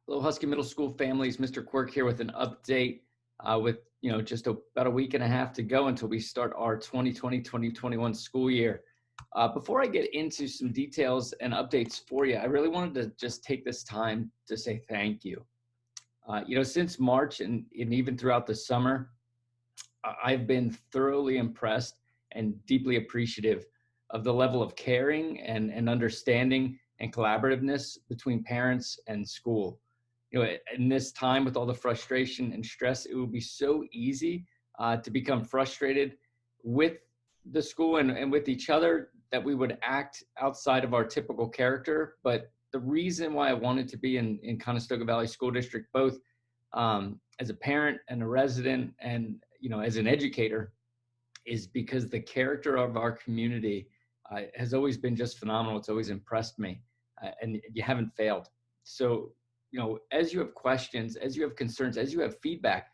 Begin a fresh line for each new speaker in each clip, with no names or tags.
Hello, Husky Middle School families. Mr. Quirk here with an update with, just about a week and a half to go until we start our 2020-2021 school year. Before I get into some details and updates for you, I really wanted to just take this time to say thank you. Since March and even throughout the summer, I've been thoroughly impressed and deeply appreciative of the level of caring and understanding and collaborativeness between parents and school. In this time with all the frustration and stress, it would be so easy to become frustrated with the school and with each other that we would act outside of our typical character. But the reason why I wanted to be in Conestoga Valley School District, both as a parent and a resident and, as an educator, is because the character of our community has always been just phenomenal. It's always impressed me, and you haven't failed. So, as you have questions, as you have concerns, as you have feedback,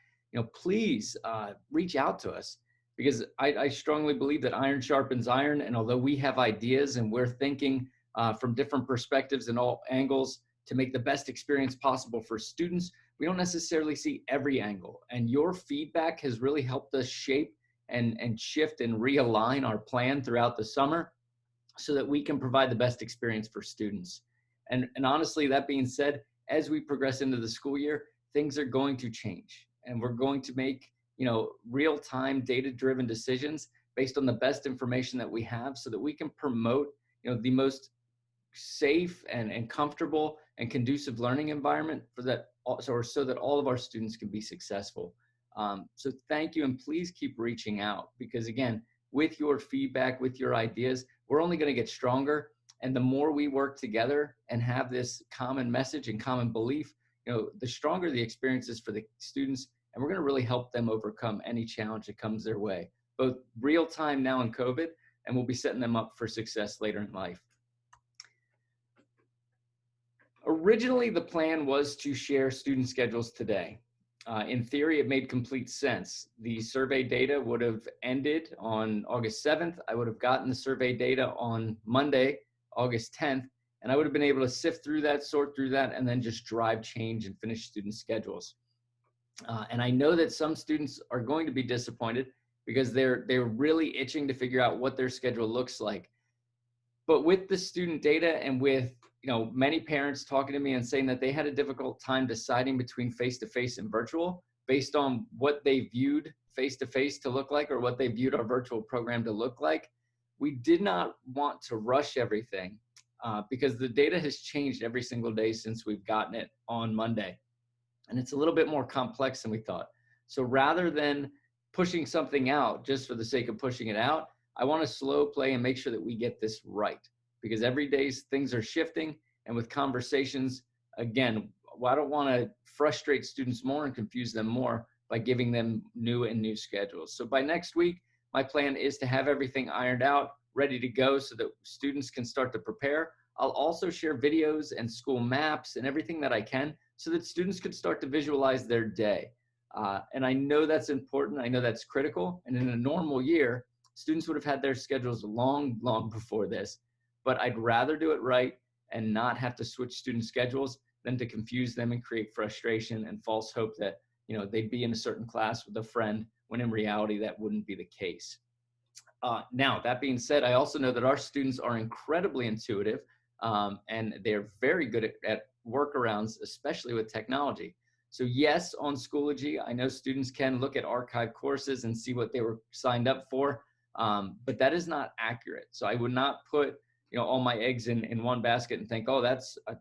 please reach out to us, because I strongly believe that iron sharpens iron. And although we have ideas and we're thinking from different perspectives and all angles to make the best experience possible for students, we don't necessarily see every angle. And your feedback has really helped us shape and shift and realign our plan throughout the summer so that we can provide the best experience for students. And honestly, that being said, as we progress into the school year, things are going to change, and we're going to make, real-time data-driven decisions based on the best information that we have so that we can promote, the most safe and comfortable and conducive learning environment so that all of our students can be successful. So thank you, and please keep reaching out, because again, with your feedback, with your ideas, we're only going to get stronger. And the more we work together and have this common message and common belief, the stronger the experience is for the students, and we're going to really help them overcome any challenge that comes their way, both real time now in COVID, and we'll be setting them up for success later in life. Originally, the plan was to share student schedules today. In theory, it made complete sense. The survey data would have ended on August 7th. I would have gotten the survey data on Monday, August 10th, and I would have been able to sift through that, sort through that, and then just drive change and finish student schedules. And I know that some students are going to be disappointed because they're really itching to figure out what their schedule looks like. But with the student data and with many parents talking to me and saying that they had a difficult time deciding between face-to-face and virtual based on what they viewed face-to-face to look like or what they viewed our virtual program to look like, we did not want to rush everything because the data has changed every single day since we've gotten it on Monday. And it's a little bit more complex than we thought. So rather than pushing something out just for the sake of pushing it out, I want to slow play and make sure that we get this right, because every day things are shifting. And with conversations, again, I don't want to frustrate students more and confuse them more by giving them new schedules. So by next week, my plan is to have everything ironed out, ready to go so that students can start to prepare. I'll also share videos and school maps and everything that I can so that students can start to visualize their day. And I know that's important. I know that's critical. And in a normal year, students would have had their schedules long before this. But I'd rather do it right and not have to switch student schedules than to confuse them and create frustration and false hope that they'd be in a certain class with a friend, when in reality that wouldn't be the case. Now, that being said, I also know that our students are incredibly intuitive and they're very good at workarounds, especially with technology. So yes, on Schoology, I know students can look at archived courses and see what they were signed up for, but that is not accurate. So I would not put all my eggs in one basket and think, oh,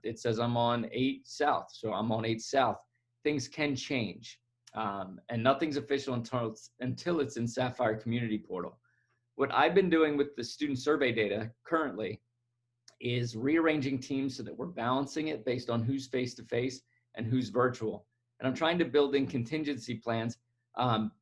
it says I'm on 8 South, so I'm on 8 South. Things can change, and nothing's official until it's in Sapphire Community Portal. What I've been doing with the student survey data currently is rearranging teams so that we're balancing it based on who's face-to-face and who's virtual. And I'm trying to build in contingency plans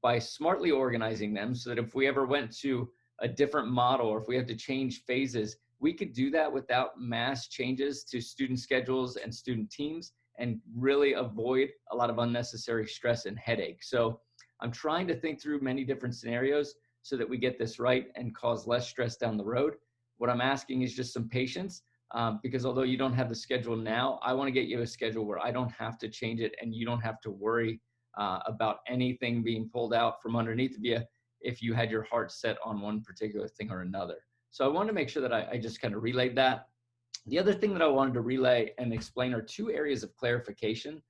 by smartly organizing them so that if we ever went to a different model or if we have to change phases, we could do that without mass changes to student schedules and student teams and really avoid a lot of unnecessary stress and headache. So I'm trying to think through many different scenarios so that we get this right and cause less stress down the road. What I'm asking is just some patience. because although you don't have the schedule now, I want to get you a schedule where I don't have to change it and you don't have to worry about anything being pulled out from underneath of you if you had your heart set on one particular thing or another. So I wanted to make sure that I just kind of relayed that. The other thing that I wanted to relay and explain are two areas of clarification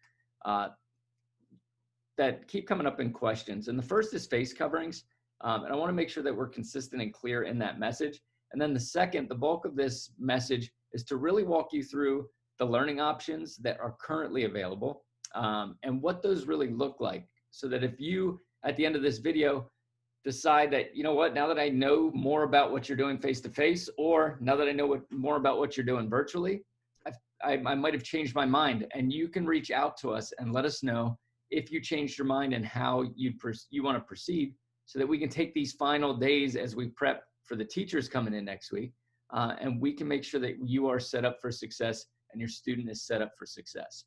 that keep coming up in questions. And the first is face coverings. And I want to make sure that we're consistent and clear in that message. And then the second, the bulk of this message is to really walk you through the learning options that are currently available and what those really look like. So that if you, at the end of this video, decide that, you know what, now that I know more about what you're doing face-to-face, or now that I know more about what you're doing virtually, I might have changed my mind, and you can reach out to us and let us know if you changed your mind and how you want to proceed, so that we can take these final days as we prep for the teachers coming in next week, and we can make sure that you are set up for success and your student is set up for success.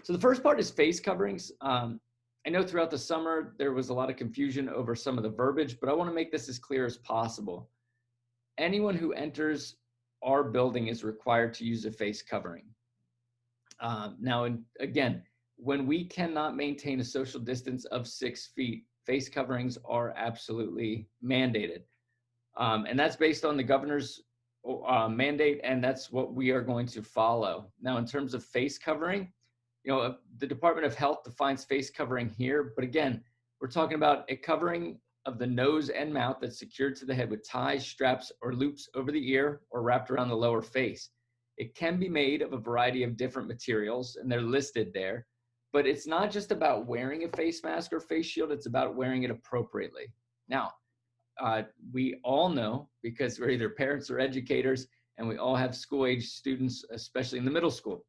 So the first part is face coverings. I know throughout the summer, there was a lot of confusion over some of the verbiage, but I want to make this as clear as possible. Anyone who enters our building is required to use a face covering. Now, again, when we cannot maintain a social distance of 6 feet, face coverings are absolutely mandated. And that's based on the governor's mandate, and that's what we are going to follow. Now, in terms of face covering, you know, the Department of Health defines face covering here, but again, we're talking about a covering of the nose and mouth that's secured to the head with ties, straps, or loops over the ear or wrapped around the lower face. It can be made of a variety of different materials, and they're listed there, but it's not just about wearing a face mask or face shield, it's about wearing it appropriately. Now, we all know, because we're either parents or educators, and we all have school-age students, especially in the middle school,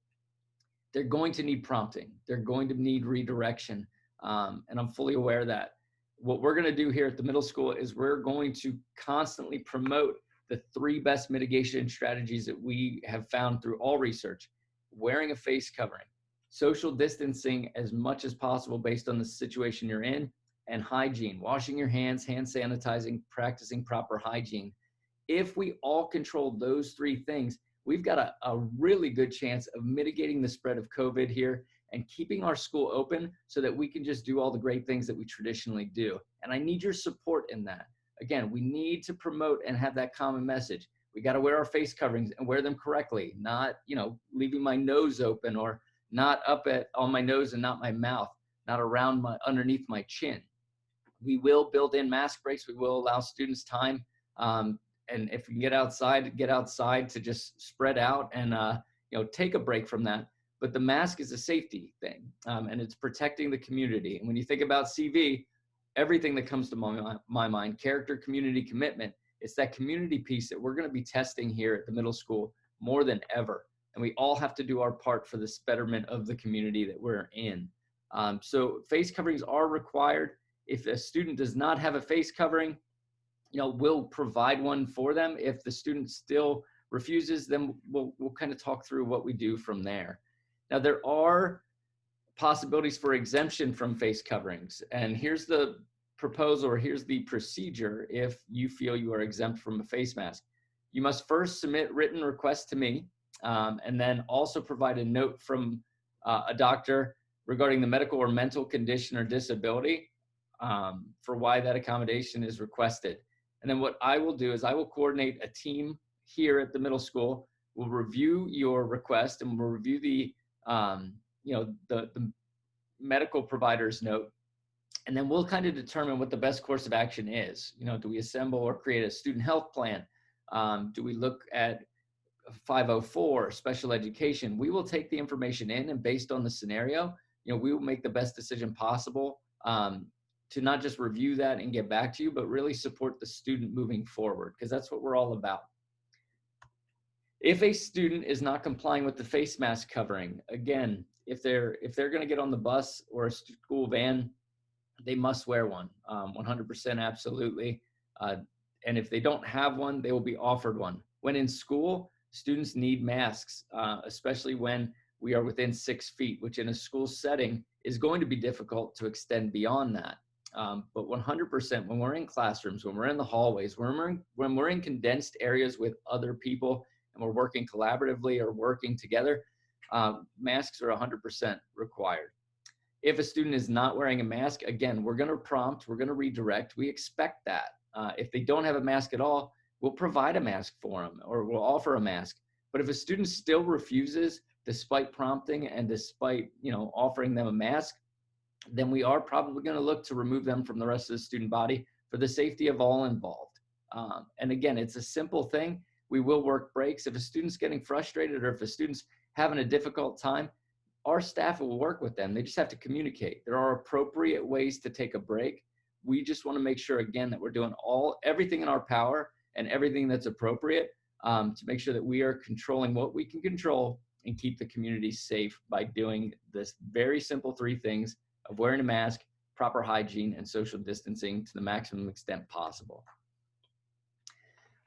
they're going to need prompting. They're going to need redirection. And I'm fully aware of that. What we're going to do here at the middle school is we're going to constantly promote the 3 best mitigation strategies that we have found through all research: wearing a face covering, social distancing as much as possible based on the situation you're in, and hygiene, washing your hands, hand sanitizing, practicing proper hygiene. If we all control those 3 things, we've got a really good chance of mitigating the spread of COVID here and keeping our school open so that we can just do all the great things that we traditionally do. And I need your support in that. Again, we need to promote and have that common message. We got to wear our face coverings and wear them correctly, not, you know, leaving my nose open, or not up on my nose and not my mouth, not around underneath my chin. We will build in mask breaks. We will allow students time. And if we can get outside to just spread out and, you know, take a break from that. But the mask is a safety thing, and it's protecting the community. And when you think about CV, everything that comes to my mind, character, community, commitment, it's that community piece that we're going to be testing here at the middle school more than ever. And we all have to do our part for the betterment of the community that we're in. So face coverings are required. If a student does not have a face covering, you know, we'll provide one for them. If the student still refuses, then we'll kind of talk through what we do from there. Now, there are possibilities for exemption from face coverings. And here's the proposal, or here's the procedure if you feel you are exempt from a face mask. You must first submit written requests to me, and then also provide a note from a doctor regarding the medical or mental condition or disability for why that accommodation is requested. And then what I will do is I will coordinate a team here at the middle school. We'll review your request, and we'll review the, you know, the medical provider's note. And then we'll kind of determine what the best course of action is. You know, do we assemble or create a student health plan? Do we look at 504, special education? We will take the information in, and based on the scenario, you know, we will make the best decision possible to not just review that and get back to you, but really support the student moving forward, because that's what we're all about. If a student is not complying with the face mask covering, again, if they're going to get on the bus or a school van, they must wear one, 100% absolutely. And if they don't have one, they will be offered one. When in school, students need masks, especially when we are within 6 feet, which in a school setting is going to be difficult to extend beyond that. But 100%, when we're in classrooms, when we're in the hallways, when we're in condensed areas with other people, and we're working collaboratively or working together, masks are 100% required. If a student is not wearing a mask, again, we're going to prompt, we're going to redirect. We expect that. If they don't have a mask at all, we'll provide a mask for them or we'll offer a mask. But if a student still refuses, despite prompting and despite, offering them a mask, then we are probably going to look to remove them from the rest of the student body for the safety of all involved. And again, it's a simple thing. We will work breaks. If a student's getting frustrated or if a student's having a difficult time, our staff will work with them. They just have to communicate. There are appropriate ways to take a break. We just want to make sure, again, that we're doing everything in our power and everything that's appropriate to make sure that we are controlling what we can control and keep the community safe by doing this very simple 3 things of wearing a mask, proper hygiene, and social distancing to the maximum extent possible.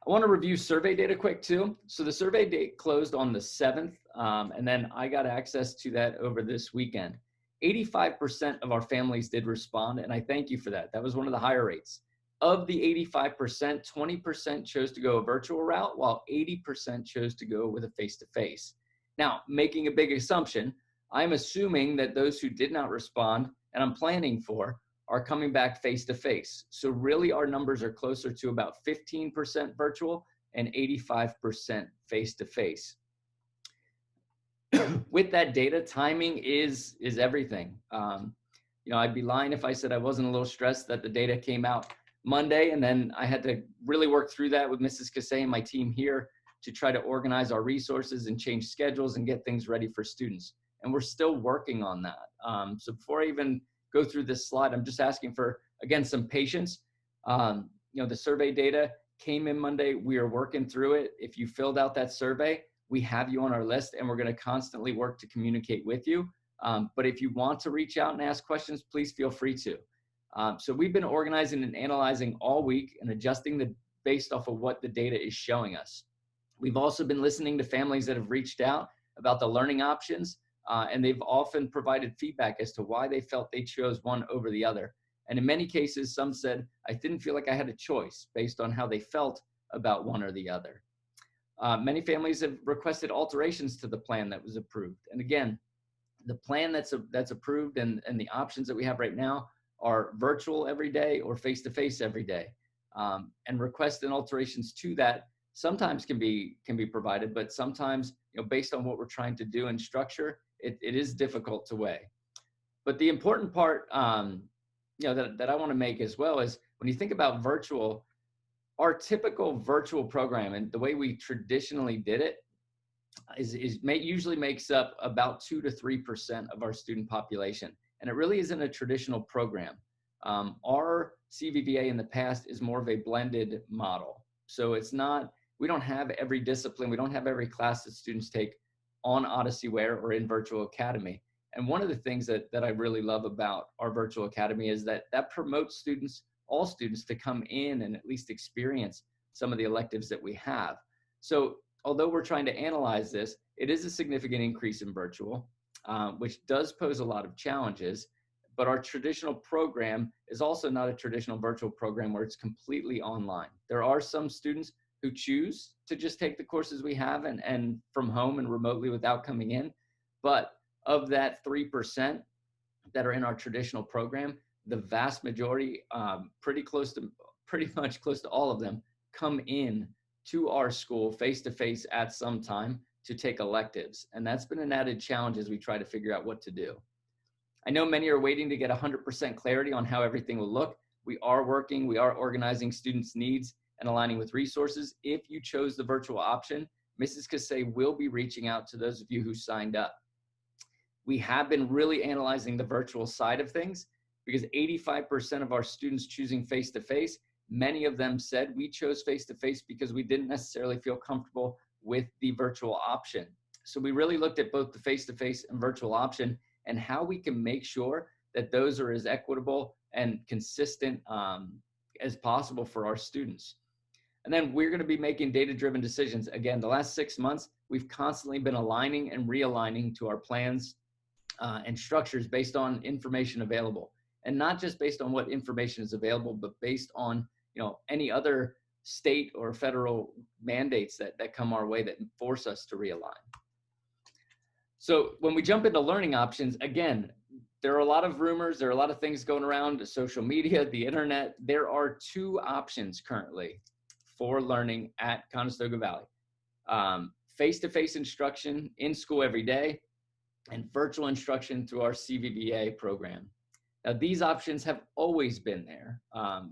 I want to review survey data quick too. So the survey date closed on the 7th, and then I got access to that over this weekend. 85% of our families did respond, and I thank you for that. That was one of the higher rates. Of the 85%, 20% chose to go a virtual route, while 80% chose to go with a face-to-face. Now, making a big assumption, I'm assuming that those who did not respond, and I'm planning for, are coming back face-to-face. So really our numbers are closer to about 15% virtual and 85% face-to-face. With that data, timing is everything. I'd be lying if I said I wasn't a little stressed that the data came out Monday, and then I had to really work through that with Mrs. Cassay and my team here to try to organize our resources and change schedules and get things ready for students. And we're still working on that. So before I even go through this slide, I'm just asking for, again, some patience. The survey data came in Monday. We are working through it. If you filled out that survey, we have you on our list and we're going to constantly work to communicate with you. But if you want to reach out and ask questions, please feel free to. So we've been organizing and analyzing all week and adjusting based off of what the data is showing us. We've also been listening to families that have reached out about the learning options, and they've often provided feedback as to why they felt they chose one over the other. And in many cases, some said, I didn't feel like I had a choice based on how they felt about one or the other. Many families have requested alterations to the plan that was approved. And again, the plan that's approved and the options that we have right now are virtual every day or face-to-face every day. And requests and alterations to that sometimes can be provided, but sometimes, based on what we're trying to do and structure, it is difficult to weigh. But the important part, that I want to make as well is when you think about virtual, our typical virtual program and the way we traditionally did it usually makes up about 2 to 3% of our student population. And it really isn't a traditional program. Our CVVA in the past is more of a blended model. So we don't have every discipline, we don't have every class that students take on Odyssey Ware or in Virtual Academy. And one of the things that I really love about our Virtual Academy is that promotes all students to come in and at least experience some of the electives that we have. So although we're trying to analyze this, it is a significant increase in virtual, which does pose a lot of challenges, but our traditional program is also not a traditional virtual program where it's completely online. There are some students who choose to just take the courses we have and from home and remotely without coming in. But of that 3% that are in our traditional program, the vast majority, pretty much close to all of them, come in to our school face-to-face at some time to take electives. And that's been an added challenge as we try to figure out what to do. I know many are waiting to get 100% clarity on how everything will look. We are organizing students' needs and aligning with resources. If you chose the virtual option, Mrs. Cassay will be reaching out to those of you who signed up. We have been really analyzing the virtual side of things because 85% of our students choosing face-to-face, many of them said we chose face-to-face because we didn't necessarily feel comfortable with the virtual option. So we really looked at both the face-to-face and virtual option and how we can make sure that those are as equitable and consistent as possible for our students. And then we're going to be making data-driven decisions. Again, the last 6 months, we've constantly been aligning and realigning to our plans and structures based on information available. And not just based on what information is available, but based on any other state or federal mandates that come our way that force us to realign. So when we jump into learning options, again, there are a lot of rumors, there are a lot of things going around, social media, the internet. There are two options currently for learning at Conestoga Valley. Face-to-face instruction in school every day and virtual instruction through our CVVA program. Now, these options have always been there.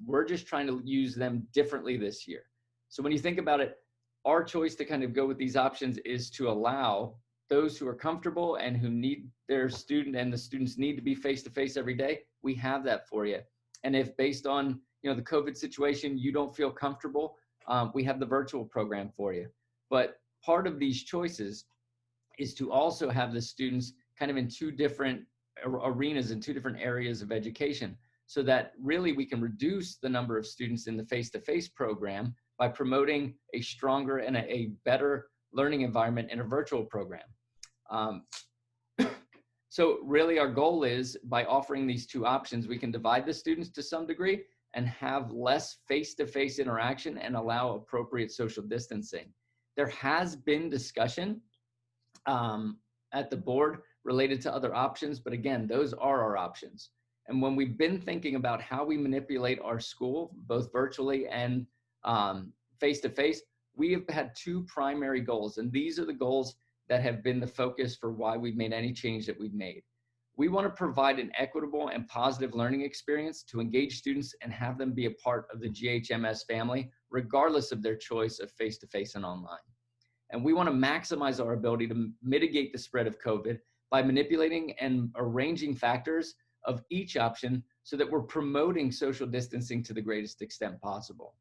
We're just trying to use them differently this year. So when you think about it, our choice to kind of go with these options is to allow those who are comfortable and who need their student and the students need to be face-to-face every day. We have that for you. And if based on the COVID situation, you don't feel comfortable, we have the virtual program for you. But part of these choices is to also have the students kind of in two different arenas, in two different areas of education, so that really we can reduce the number of students in the face-to-face program by promoting a stronger and a better learning environment in a virtual program. So really our goal is, by offering these two options, we can divide the students to some degree and have less face-to-face interaction and allow appropriate social distancing. There has been discussion at the board related to other options, but again, those are our options. And when we've been thinking about how we manipulate our school, both virtually and face-to-face, we have had two primary goals, and these are the goals that have been the focus for why we've made any change that we've made. We want to provide an equitable and positive learning experience to engage students and have them be a part of the GHMS family, regardless of their choice of face-to-face and online. And we want to maximize our ability to mitigate the spread of COVID by manipulating and arranging factors of each option so that we're promoting social distancing to the greatest extent possible.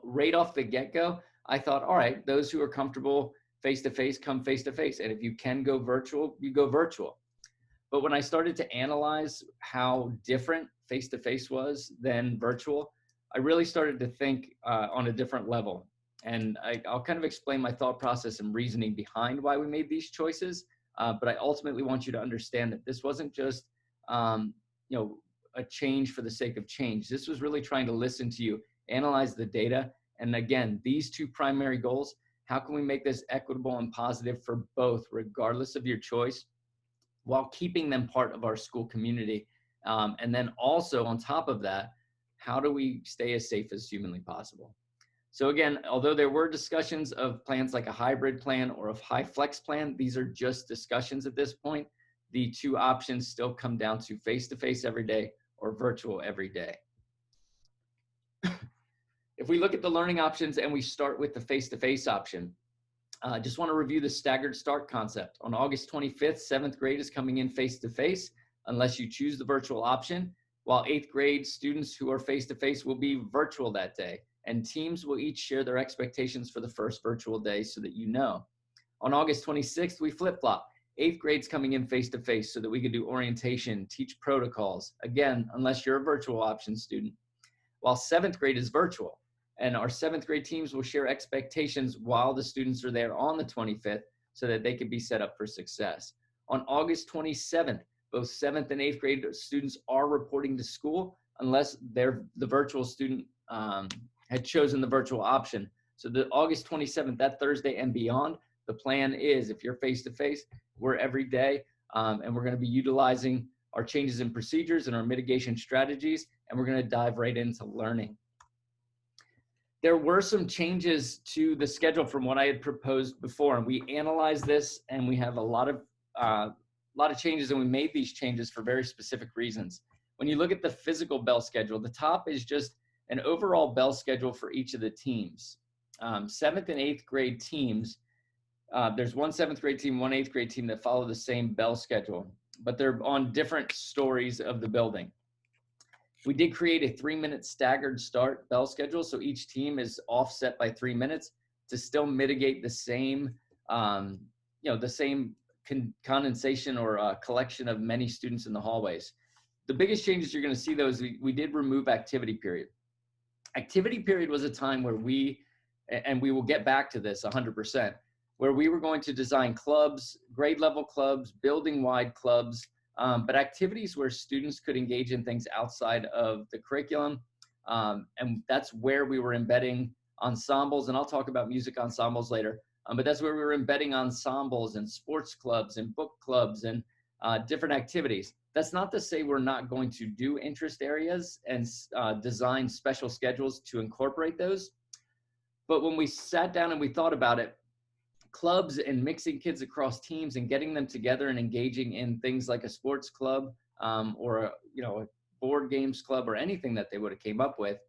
Right off the get-go, I thought, all right, those who are comfortable face-to-face, come face-to-face. And if you can go virtual, you go virtual. But when I started to analyze how different face-to-face was than virtual, I really started to think on a different level. And I'll kind of explain my thought process and reasoning behind why we made these choices. But I ultimately want you to understand that this wasn't just, a change for the sake of change. This was really trying to listen to you, analyze the data. And again, these two primary goals: how can we make this equitable and positive for both, regardless of your choice, while keeping them part of our school community? And then also on top of that, how do we stay as safe as humanly possible? So again, although there were discussions of plans like a hybrid plan or a high flex plan, these are just discussions at this point. The two options still come down to face-to-face every day or virtual every day. If we look at the learning options and we start with the face-to-face option, I just want to review the staggered start concept. On August 25th, 7th grade is coming in face-to-face unless you choose the virtual option, while 8th grade students who are face-to-face will be virtual that day. And teams will each share their expectations for the first virtual day so that you know. On August 26th, we flip-flop. 8th grade's coming in face-to-face so that we can do orientation, teach protocols, again, unless you're a virtual option student, while 7th grade is virtual. And our 7th grade teams will share expectations while the students are there on the 25th so that they can be set up for success. On August 27th, both 7th and 8th grade students are reporting to school unless the virtual student had chosen the virtual option. So the August 27th, that Thursday and beyond, the plan is, if you're face-to-face, we're every day, and we're going to be utilizing our changes in procedures and our mitigation strategies, and we're going to dive right into learning. There were some changes to the schedule from what I had proposed before, and we analyzed this, and we have a lot of changes, and we made these changes for very specific reasons. When you look at the physical bell schedule, the top is just an overall bell schedule for each of the teams. 7th and 8th grade teams, there's one 7th grade team, one 8th grade team that follow the same bell schedule, but they're on different stories of the building. We did create a 3-minute staggered start bell schedule, so each team is offset by 3 minutes to still mitigate the same, the same condensation or collection of many students in the hallways. The biggest changes you're going to see, though, is we did remove activity period. Activity period was a time where we will get back to this 100%, where we were going to design clubs, grade level clubs, building wide clubs, but activities where students could engage in things outside of the curriculum, And that's where we were embedding ensembles. And I'll talk about music ensembles later. But that's where we were embedding ensembles and sports clubs and book clubs and different activities. That's not to say we're not going to do interest areas and design special schedules to incorporate those. But when we sat down and we thought about it, clubs and mixing kids across teams and getting them together and engaging in things like a sports club or a board games club or anything that they would have came up with,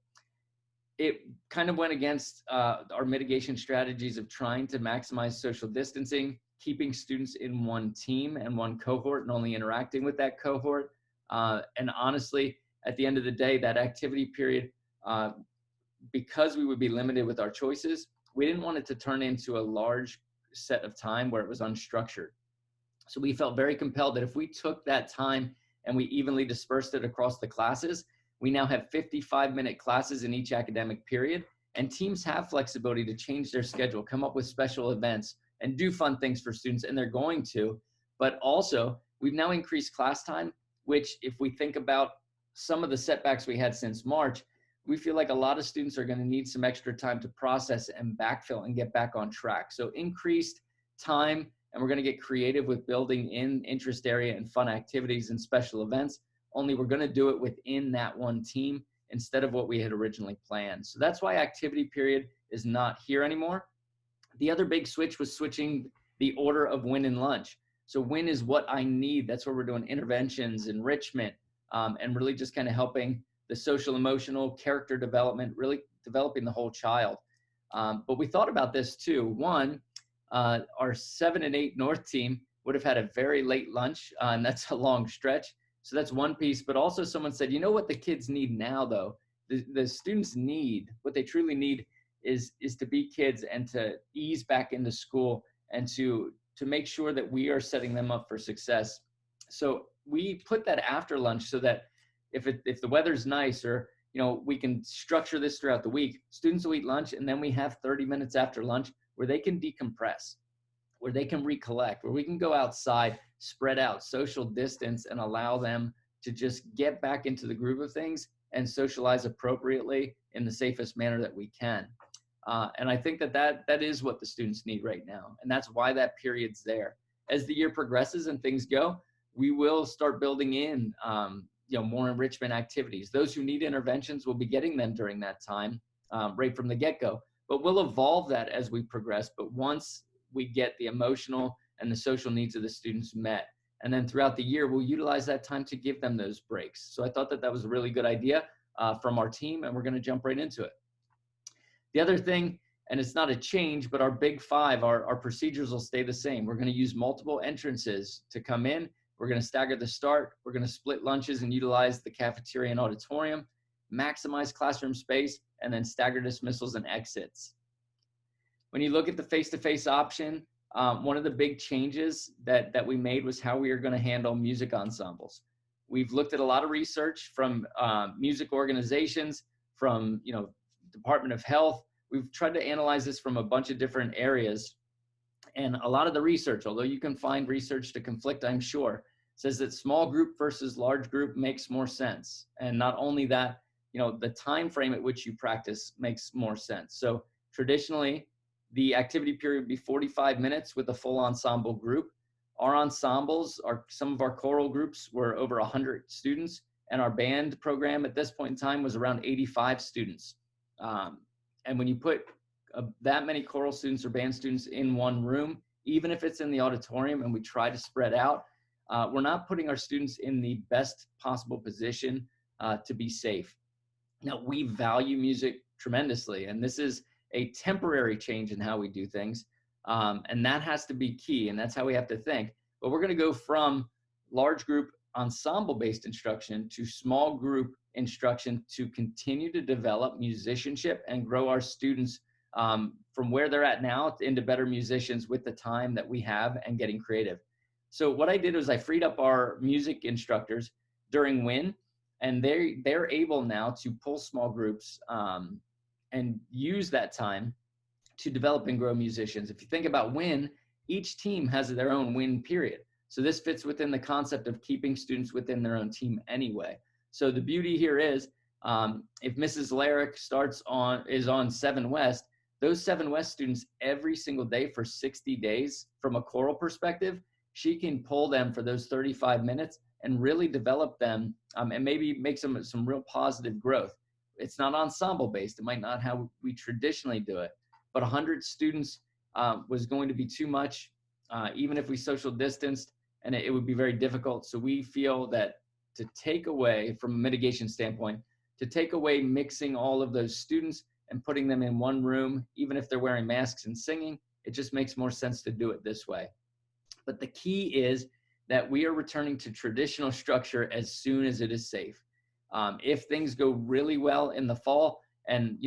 it kind of went against our mitigation strategies of trying to maximize social distancing, keeping students in one team and one cohort and only interacting with that cohort. And honestly, at the end of the day, that activity period, because we would be limited with our choices, we didn't want it to turn into a large set of time where it was unstructured. So we felt very compelled that if we took that time and we evenly dispersed it across the classes, we now have 55-minute classes in each academic period, and teams have flexibility to change their schedule, come up with special events, and do fun things for students, and they're going to. But also, we've now increased class time, which if we think about some of the setbacks we had since March, we feel like a lot of students are going to need some extra time to process and backfill and get back on track. So increased time, and we're going to get creative with building in interest area and fun activities and special events, only we're going to do it within that one team instead of what we had originally planned. So that's why activity period is not here anymore. The other big switch was switching the order of win and lunch. So win is what I need. That's where we're doing interventions, enrichment, and really just kind of helping the social, emotional, character development, really developing the whole child. But we thought about this too. One, our 7 and 8 North team would have had a very late lunch, and that's a long stretch. So that's one piece. But also someone said, you know what the kids need now, though? The students need, what they truly need is to be kids and to ease back into school and to make sure that we are setting them up for success. So we put that after lunch so that if the weather's nice or we can structure this throughout the week, students will eat lunch, and then we have 30 minutes after lunch where they can decompress, where they can recollect, where we can go outside, spread out, social distance, and allow them to just get back into the groove of things and socialize appropriately in the safest manner that we can. And I think that is what the students need right now. And that's why that period's there. As the year progresses and things go, we will start building in more enrichment activities. Those who need interventions will be getting them during that time, right from the get-go. But we'll evolve that as we progress. But once we get the emotional and the social needs of the students met, and then throughout the year, we'll utilize that time to give them those breaks. So I thought that was a really good idea from our team, and we're going to jump right into it. The other thing, and it's not a change, but our big five, our procedures will stay the same. We're going to use multiple entrances to come in. We're going to stagger the start. We're going to split lunches and utilize the cafeteria and auditorium, maximize classroom space, and then stagger dismissals and exits. When you look at the face-to-face option, one of the big changes that we made was how we are going to handle music ensembles. We've looked at a lot of research from music organizations, from Department of Health. We've tried to analyze this from a bunch of different areas. And a lot of the research, although you can find research to conflict, I'm sure, says that small group versus large group makes more sense. And not only that, the time frame at which you practice makes more sense. So traditionally, the activity period would be 45 minutes with a full ensemble group. Our ensembles, some of our choral groups were over 100 students, and our band program at this point in time was around 85 students. And when you put that many choral students or band students in one room, even if it's in the auditorium and we try to spread out, we're not putting our students in the best possible position to be safe. Now, we value music tremendously, and this is a temporary change in how we do things, and that has to be key, and that's how we have to think. But we're going to go from large group ensemble-based instruction to small group instruction to continue to develop musicianship and grow our students from where they're at now into better musicians with the time that we have and getting creative. So what I did was I freed up our music instructors during WIN, and they're able now to pull small groups and use that time to develop and grow musicians. If you think about WIN, each team has their own WIN period. So this fits within the concept of keeping students within their own team anyway. So the beauty here is If Mrs. Larrick is on 7 West, those 7 West students every single day for 60 days, from a choral perspective, she can pull them for those 35 minutes and really develop them, and maybe make some real positive growth. It's not ensemble based. It might not how we traditionally do it, but 100 students was going to be too much, even if we social distanced, and it would be very difficult. So we feel that to take away, from a mitigation standpoint, to take away mixing all of those students and putting them in one room, even if they're wearing masks and singing, it just makes more sense to do it this way. But the key is that we are returning to traditional structure as soon as it is safe. If things go really well in the fall, and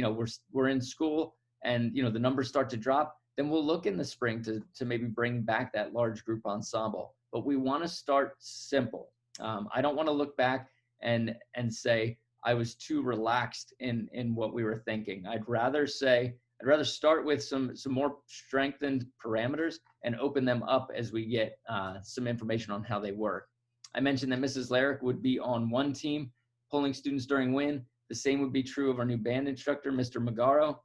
we're in school, and the numbers start to drop, then we'll look in the spring to maybe bring back that large group ensemble. But we want to start simple. I don't want to look back and say I was too relaxed in what we were thinking. I'd rather start with some more strengthened parameters and open them up as we get some information on how they work. I mentioned that Mrs. Larrick would be on one team pulling students during WIN. The same would be true of our new band instructor, Mr. Magaro.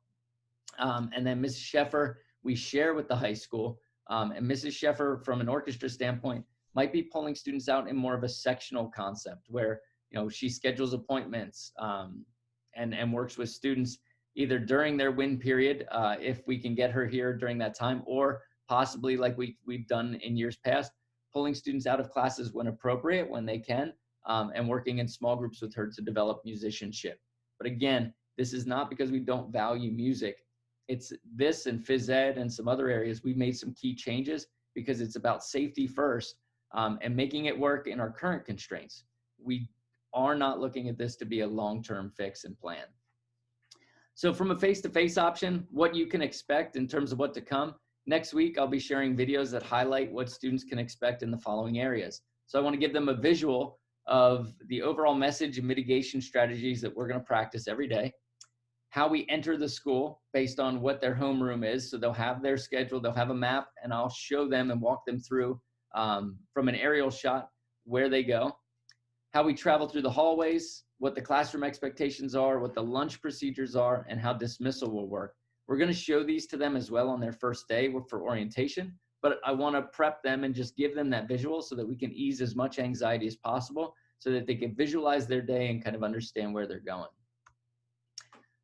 And then Mrs. Sheffer, we share with the high school. And Mrs. Sheffer, from an orchestra standpoint, might be pulling students out in more of a sectional concept where she schedules appointments and works with students either during their WIN period, if we can get her here during that time, or possibly like we've done in years past, pulling students out of classes when appropriate, when they can, and working in small groups with her to develop musicianship. But again, this is not because we don't value music. It's this and phys ed and some other areas, we've made some key changes because it's about safety first, and making it work in our current constraints. We are not looking at this to be a long-term fix and plan. So from a face-to-face option, what you can expect in terms of what to come, next week I'll be sharing videos that highlight what students can expect in the following areas. So I want to give them a visual of the overall message and mitigation strategies that we're going to practice every day, how we enter the school based on what their homeroom is. So they'll have their schedule, they'll have a map, and I'll show them and walk them through from an aerial shot where they go, how we travel through the hallways, what the classroom expectations are, what the lunch procedures are, and how dismissal will work. We're going to show these to them as well on their first day for orientation, but I want to prep them and just give them that visual so that we can ease as much anxiety as possible so that they can visualize their day and kind of understand where they're going.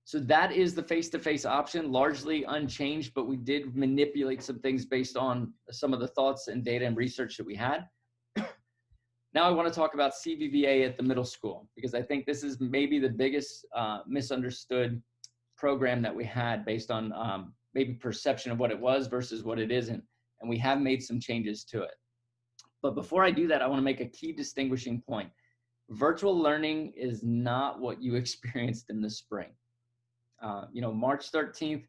So that is the face-to-face option, largely unchanged, but we did manipulate some things based on some of the thoughts and data and research that we had. Now I want to talk about CVVA at the middle school, because I think this is maybe the biggest misunderstood program that we had based on maybe perception of what it was versus what it isn't. And we have made some changes to it. But before I do that, I want to make a key distinguishing point. Virtual learning is not what you experienced in the spring. March 13th,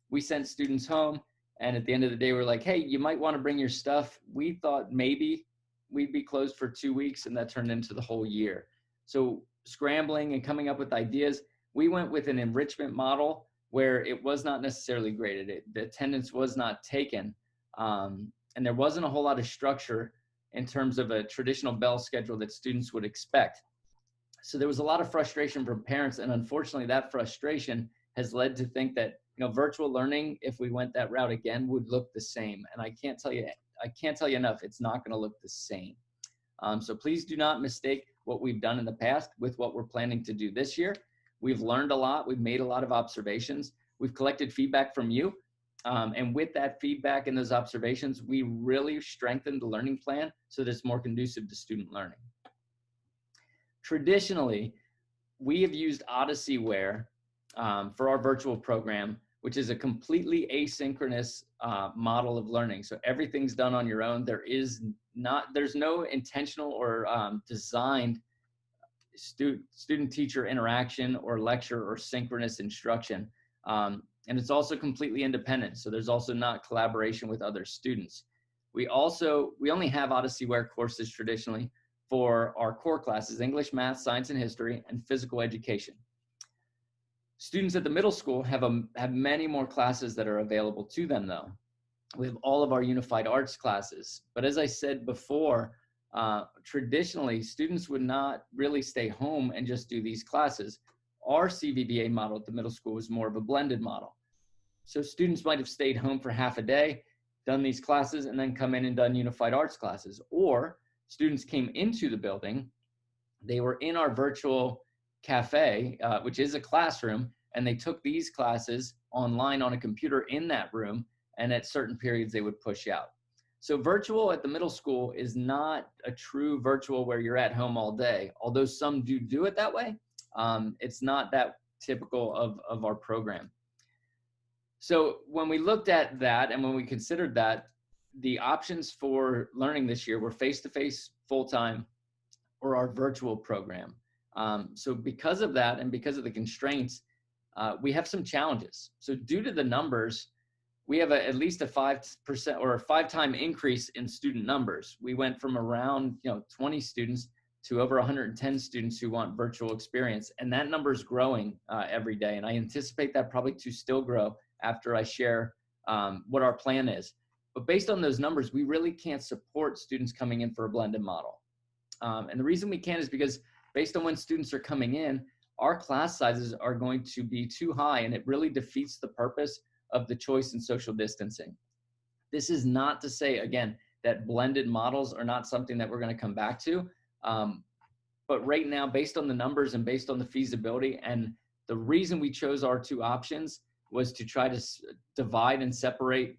we sent students home, and at the end of the day, we're like, hey, you might want to bring your stuff. We thought maybe we'd be closed for 2 weeks, and that turned into the whole year. So scrambling and coming up with ideas, we went with an enrichment model where it was not necessarily graded. The attendance was not taken, and there wasn't a whole lot of structure in terms of a traditional bell schedule that students would expect. So there was a lot of frustration from parents, and unfortunately that frustration has led to think that virtual learning, if we went that route again, would look the same. And I can't tell you enough, it's not going to look the same. So please do not mistake what we've done in the past with what we're planning to do this year. We've learned a lot. We've made a lot of observations. We've collected feedback from you. And with that feedback and those observations, we really strengthened the learning plan so that it's more conducive to student learning. Traditionally, we have used Odysseyware for our virtual program, which is a completely asynchronous model of learning. So everything's done on your own. There's no intentional or designed student-teacher interaction or lecture or synchronous instruction. And it's also completely independent. So there's also not collaboration with other students. We only have Odysseyware courses traditionally for our core classes, English, Math, Science and History, and Physical Education. Students at the middle school have many more classes that are available to them though. We have all of our unified arts classes. But as I said before, traditionally students would not really stay home and just do these classes. Our CVVA model at the middle school was more of a blended model. So students might have stayed home for half a day, done these classes, and then come in and done unified arts classes. Or students came into the building, they were in our virtual cafe, which is a classroom, and they took these classes online on a computer in that room, and at certain periods they would push out. So virtual at the middle school is not a true virtual where you're at home all day, although some do it that way. It's not that typical of our program. So when we looked at that and when we considered that, the options for learning this year were face-to-face, full-time, or our virtual program. So because of that and because of the constraints, we have some challenges. So due to the numbers, we have at least a 5% or a 5-time increase in student numbers. We went from around 20 students to over 110 students who want virtual experience. And that number is growing every day. And I anticipate that probably to still grow after I share what our plan is. But based on those numbers, we really can't support students coming in for a blended model. And the reason we can't is because based on when students are coming in, our class sizes are going to be too high, and it really defeats the purpose of the choice in social distancing. This is not to say, again, that blended models are not something that we're going to come back to. But right now, based on the numbers and based on the feasibility, and the reason we chose our two options was to try to divide and separate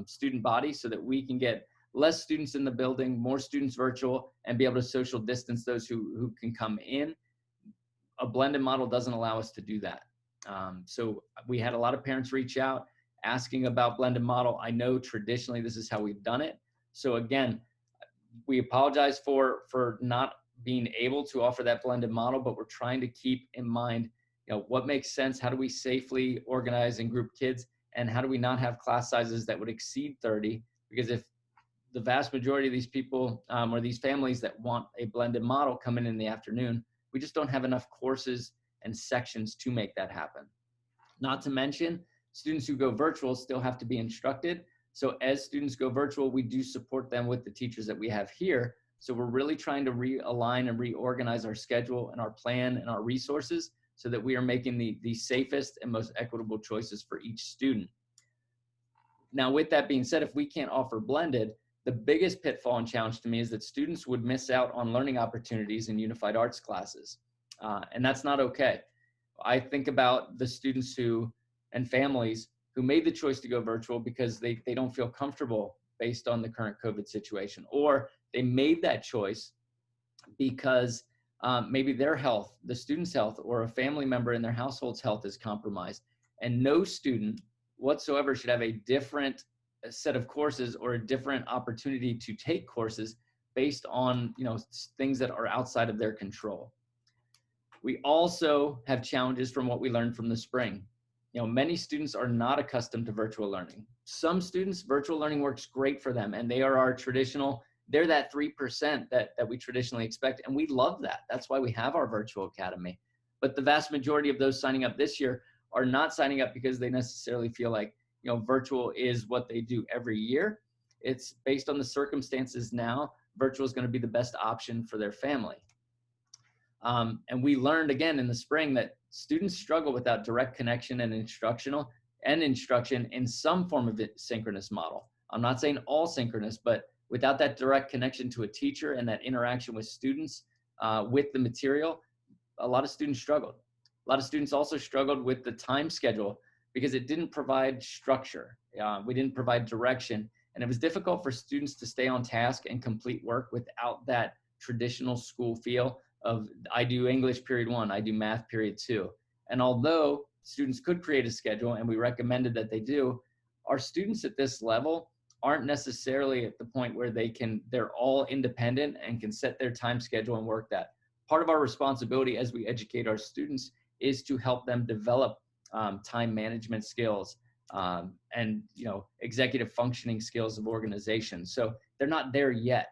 student bodies so that we can get less students in the building, more students virtual, and be able to social distance those who can come in. A blended model doesn't allow us to do that. So we had a lot of parents reach out asking about blended model. I know traditionally this is how we've done it. So again, we apologize for not being able to offer that blended model, but we're trying to keep in mind, what makes sense? How do we safely organize and group kids? And how do we not have class sizes that would exceed 30? Because if the vast majority of these people or these families that want a blended model come in the afternoon, we just don't have enough courses and sections to make that happen. Not to mention, students who go virtual still have to be instructed. So as students go virtual, we do support them with the teachers that we have here. So we're really trying to realign and reorganize our schedule and our plan and our resources so that we are making the safest and most equitable choices for each student. Now, with that being said, if we can't offer blended, the biggest pitfall and challenge to me is that students would miss out on learning opportunities in unified arts classes. And that's not okay. I think about the students and families who made the choice to go virtual because they don't feel comfortable based on the current COVID situation, or they made that choice because maybe their health, the student's health, or a family member in their household's health is compromised. And no student whatsoever should have a different set of courses or a different opportunity to take courses based on things that are outside of their control. We also have challenges from what we learned from the spring. Many students are not accustomed to virtual learning. Some students, virtual learning works great for them, and they are our traditional, they're that 3% that we traditionally expect, and we love that. That's why we have our virtual academy. But the vast majority of those signing up this year are not signing up because they necessarily feel like virtual is what they do every year. It's based on the circumstances now, virtual is going to be the best option for their family. And we learned again in the spring that students struggle without direct connection and instruction in some form of synchronous model. I'm not saying all synchronous, but without that direct connection to a teacher and that interaction with students with the material, a lot of students struggled. A lot of students also struggled with the time schedule because it didn't provide structure. We didn't provide direction, and it was difficult for students to stay on task and complete work without that traditional school feel of I do English period 1, I do math period 2. And although students could create a schedule, and we recommended that they do, our students at this level aren't necessarily at the point where they're all independent and can set their time schedule and work that. Part of our responsibility as we educate our students is to help them develop time management skills and executive functioning skills of organization. So they're not there yet.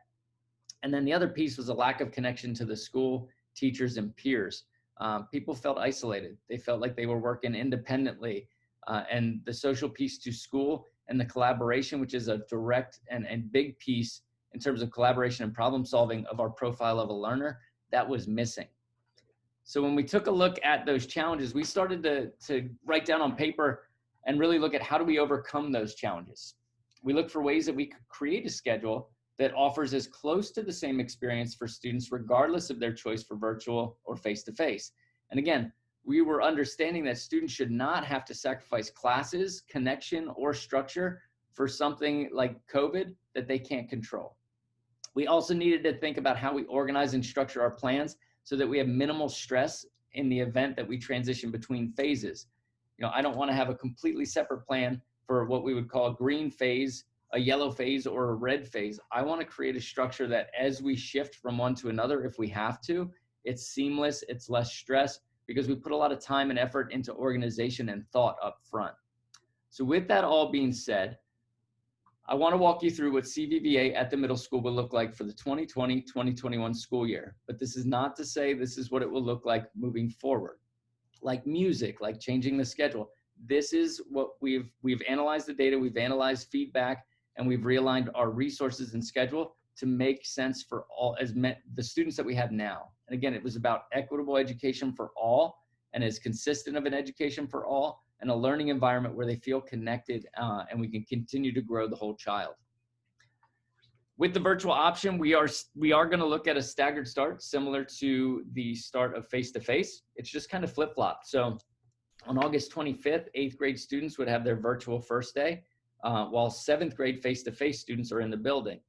And then the other piece was a lack of connection to the school, teachers, and peers. People felt isolated. They felt like they were working independently. And the social piece to school and the collaboration, which is a direct and big piece in terms of collaboration and problem solving of our profile of a learner, that was missing. So when we took a look at those challenges, we started to write down on paper and really look at how do we overcome those challenges. We looked for ways that we could create a schedule that offers as close to the same experience for students, regardless of their choice for virtual or face-to-face. And again, we were understanding that students should not have to sacrifice classes, connection, or structure for something like COVID that they can't control. We also needed to think about how we organize and structure our plans so that we have minimal stress in the event that we transition between phases. You know, I don't want to have a completely separate plan for what we would call a green phase, a yellow phase, or a red phase. I want to create a structure that as we shift from one to another, if we have to, it's seamless, it's less stress, because we put a lot of time and effort into organization and thought up front. So with that all being said, I want to walk you through what CVVA at the middle school will look like for the 2020-2021 school year. But this is not to say this is what it will look like moving forward. Like music, like changing the schedule. This is what we've analyzed the data, we've analyzed feedback, and we've realigned our resources and schedule to make sense for all the students that we have now. And again, it was about equitable education for all, and as consistent of an education for all, and a learning environment where they feel connected and we can continue to grow the whole child. With the virtual option, we are going to look at a staggered start similar to the start of face-to-face. It's just kind of flip-flopped. So on August 25th, 8th grade students would have their virtual first day, while 7th grade face-to-face students are in the building.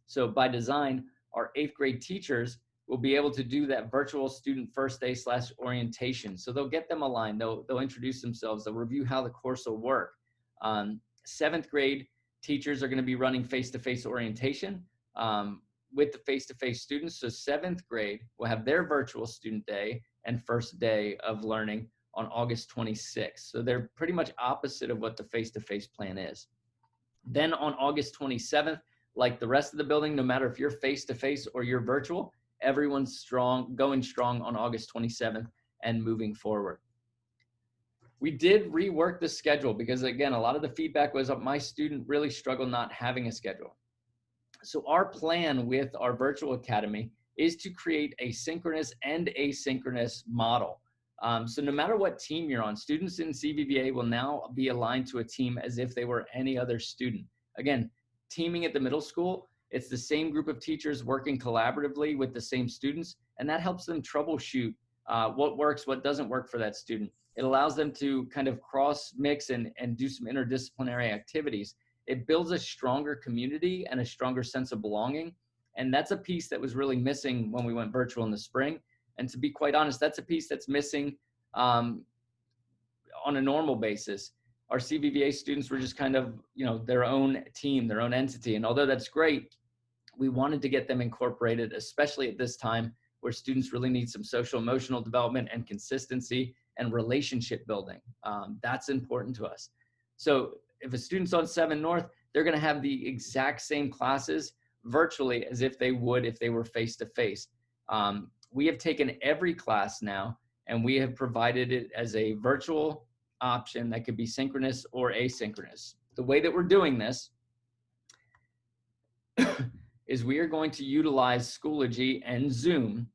So by design, our 8th grade teachers will be able to do that virtual student first day / orientation. So they'll get them aligned, they'll introduce themselves, they'll review how the course will work. 7th grade teachers are going to be running face-to-face orientation with the face-to-face students. So 7th grade will have their virtual student day and first day of learning on August 26th. So they're pretty much opposite of what the face-to-face plan is. Then on August 27th, like the rest of the building, no matter if you're face-to-face or you're virtual, everyone's going strong on August 27th and moving forward. We did rework the schedule because, again, a lot of the feedback was my student really struggled not having a schedule. So our plan with our virtual academy is to create a synchronous and asynchronous model. So no matter what team you're on, students in CVVA will now be aligned to a team as if they were any other student. Again, teaming at the middle school, it's the same group of teachers working collaboratively with the same students, and that helps them troubleshoot what works, what doesn't work for that student. It allows them to kind of cross mix and do some interdisciplinary activities. It builds a stronger community and a stronger sense of belonging. And that's a piece that was really missing when we went virtual in the spring. And to be quite honest, that's a piece that's missing on a normal basis. Our CVVA students were just kind of, their own team, their own entity. And although that's great, we wanted to get them incorporated, especially at this time where students really need some social emotional development and consistency and relationship building. That's important to us. So if a student's on 7 North, they're going to have the exact same classes virtually as if they would if they were face-to-face. We have taken every class now and we have provided it as a virtual option that could be synchronous or asynchronous. The way that we're doing this is we are going to utilize Schoology and Zoom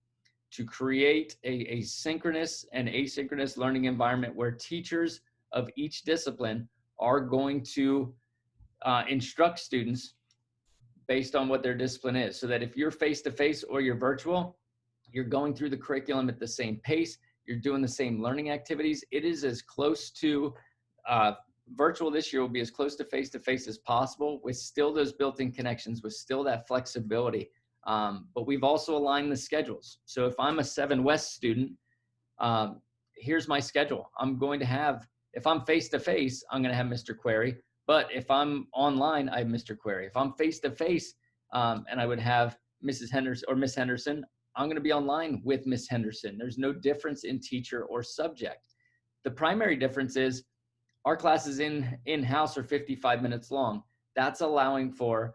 to create a synchronous and asynchronous learning environment where teachers of each discipline are going to instruct students based on what their discipline is. So that if you're face-to-face or you're virtual, you're going through the curriculum at the same pace, you're doing the same learning activities. It is as close to virtual this year will be as close to face-to-face as possible with still those built-in connections, with still that flexibility. But we've also aligned the schedules. So if I'm a 7 West student, here's my schedule. I'm going to have, if I'm face-to-face, I'm going to have Mr. Query. But if I'm online, I have Mr. Query. If I'm face-to-face and I would have Mrs. Henderson or Miss Henderson, I'm going to be online with Miss Henderson. There's no difference in teacher or subject. The primary difference is our classes in-house are 55 minutes long. That's allowing for,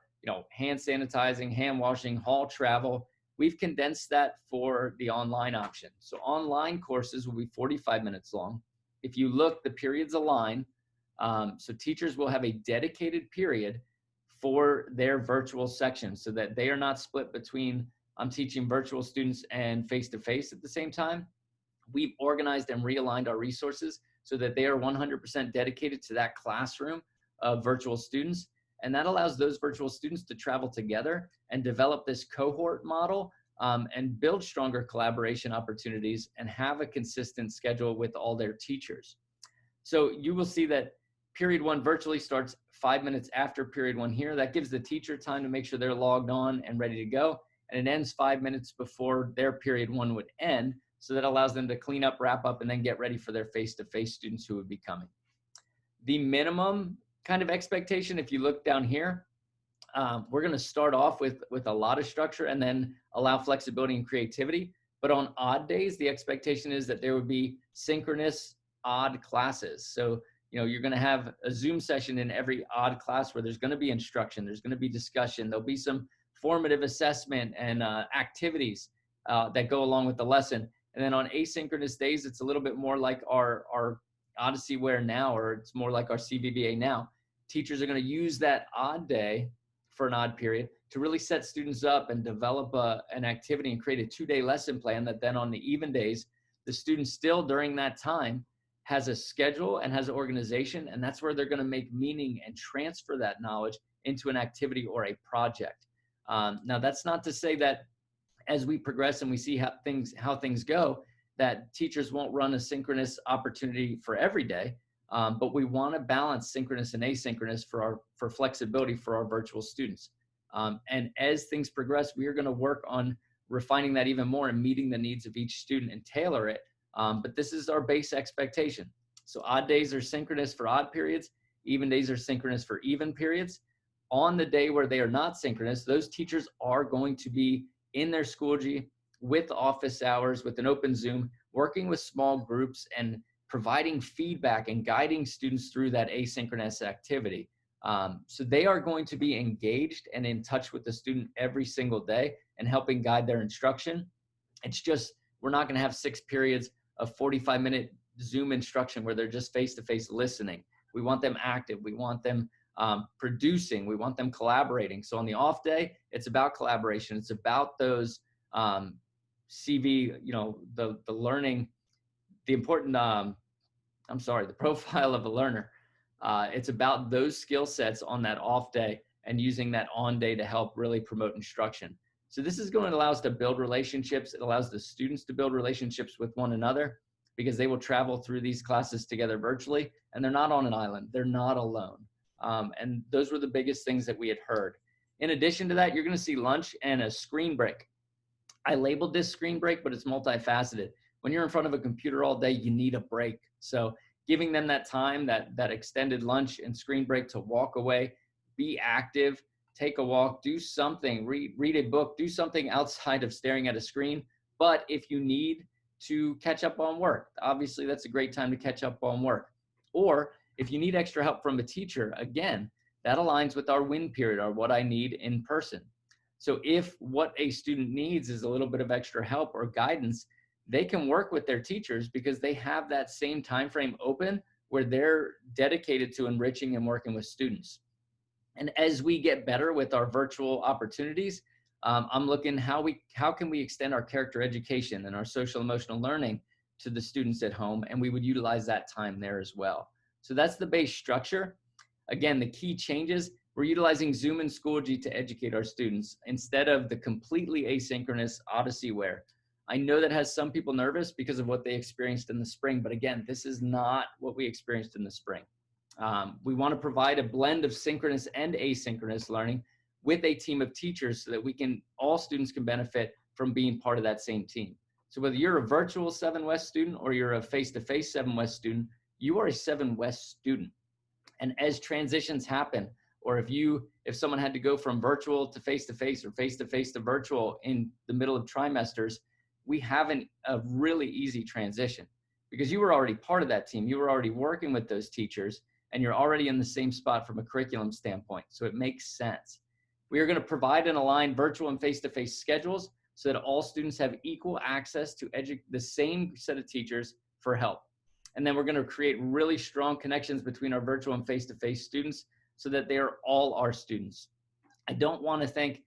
hand sanitizing, hand washing, hall travel. We've condensed that for the online option. So online courses will be 45 minutes long. If you look, the periods align. So teachers will have a dedicated period for their virtual section so that they are not split between I'm teaching virtual students and face-to-face at the same time, We've organized and realigned our resources so that they are 100% dedicated to that classroom of virtual students. And that allows those virtual students to travel together and develop this cohort model, and build stronger collaboration opportunities and have a consistent schedule with all their teachers. So you will see that period one virtually starts 5 minutes after period one here. That gives the teacher time to make sure they're logged on and ready to go. And it ends 5 minutes before their period one would end. So that allows them to clean up, wrap up, and then get ready for their face-to-face students who would be coming. The minimum kind of expectation, if you look down here, we're going to start off with a lot of structure and then allow flexibility and creativity. But on odd days, the expectation is that there would be synchronous odd classes. So, you know, you're going to have a Zoom session in every odd class where there's going to be instruction, there's going to be discussion, there'll be some formative assessment and activities that go along with the lesson. And then on asynchronous days, it's a little bit more like our Odyssey Ware now, or it's more like our CVVA now. Teachers are going to use that odd day for an odd period to really set students up and develop an activity and create a 2-day lesson plan that then on the even days, the student still during that time has a schedule and has an organization, and that's where they're going to make meaning and transfer that knowledge into an activity or a project. Now, that's not to say that as we progress and we see how things go, that teachers won't run a synchronous opportunity for every day, but we want to balance synchronous and asynchronous for flexibility for our virtual students. And as things progress, we are going to work on refining that even more and meeting the needs of each student and tailor it. But this is our base expectation. So odd days are synchronous for odd periods, even days are synchronous for even periods. On the day where they are not synchronous, those teachers are going to be in their Schoology with office hours, with an open Zoom, working with small groups and providing feedback and guiding students through that asynchronous activity. So they are going to be engaged and in touch with the student every single day and helping guide their instruction. It's just, we're not going to have 6 periods of 45-minute Zoom instruction where they're just face-to-face listening. We want them active. We want them producing. We want them collaborating. So on the off day, it's about collaboration. It's about those CV, you know, the learning, the important, the profile of a learner. It's about those skill sets on that off day and using that on day to help really promote instruction. So this is going to allow us to build relationships. It allows the students to build relationships with one another because they will travel through these classes together virtually, and they're not on an island. They're not alone. And those were the biggest things that we had heard. In addition to that, you're going to see lunch and a screen break. I labeled this screen break, but it's multifaceted. When you're in front of a computer all day, you need a break. So giving them that time, that extended lunch and screen break to walk away, be active, take a walk, do something, read a book, do something outside of staring at a screen. But if you need to catch up on work, obviously that's a great time to catch up on work. Or if you need extra help from a teacher, again, that aligns with our win period, or what I need in person. So if what a student needs is a little bit of extra help or guidance, they can work with their teachers because they have that same time frame open where they're dedicated to enriching and working with students. And as we get better with our virtual opportunities, I'm looking how can we extend our character education and our social emotional learning to the students at home, and we would utilize that time there as well. So that's the base structure. Again, the key changes, we're utilizing Zoom and Schoology to educate our students instead of the completely asynchronous Odyssey Ware. I know that has some people nervous because of what they experienced in the spring, but again, this is not what we experienced in the spring. We want to provide a blend of synchronous and asynchronous learning with a team of teachers so that all students can benefit from being part of that same team. So whether you're a virtual 7 West student or you're a face-to-face 7 West student, you are a 7 West student. And as transitions happen, or if someone had to go from virtual to face-to-face or face-to-face to virtual in the middle of trimesters, we have a really easy transition because you were already part of that team. You were already working with those teachers, and you're already in the same spot from a curriculum standpoint. So it makes sense. We are going to provide and align virtual and face-to-face schedules so that all students have equal access to the same set of teachers for help. And then we're going to create really strong connections between our virtual and face-to-face students so that they are all our students. I don't want to think,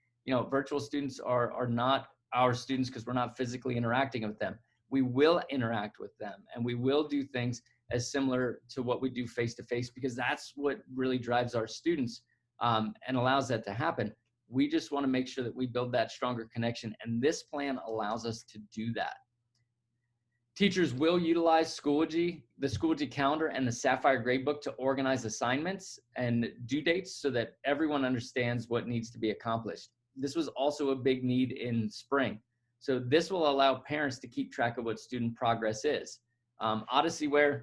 virtual students are not our students because we're not physically interacting with them. we will interact with them and we will do things as similar to what we do face-to-face, because that's what really drives our students and allows that to happen. We just want to make sure that we build that stronger connection, and this plan allows us to do that. Teachers will utilize Schoology, the Schoology calendar and the Sapphire Gradebook to organize assignments and due dates so that everyone understands what needs to be accomplished. This was also a big need in spring. So this will allow parents to keep track of what student progress is. Odysseyware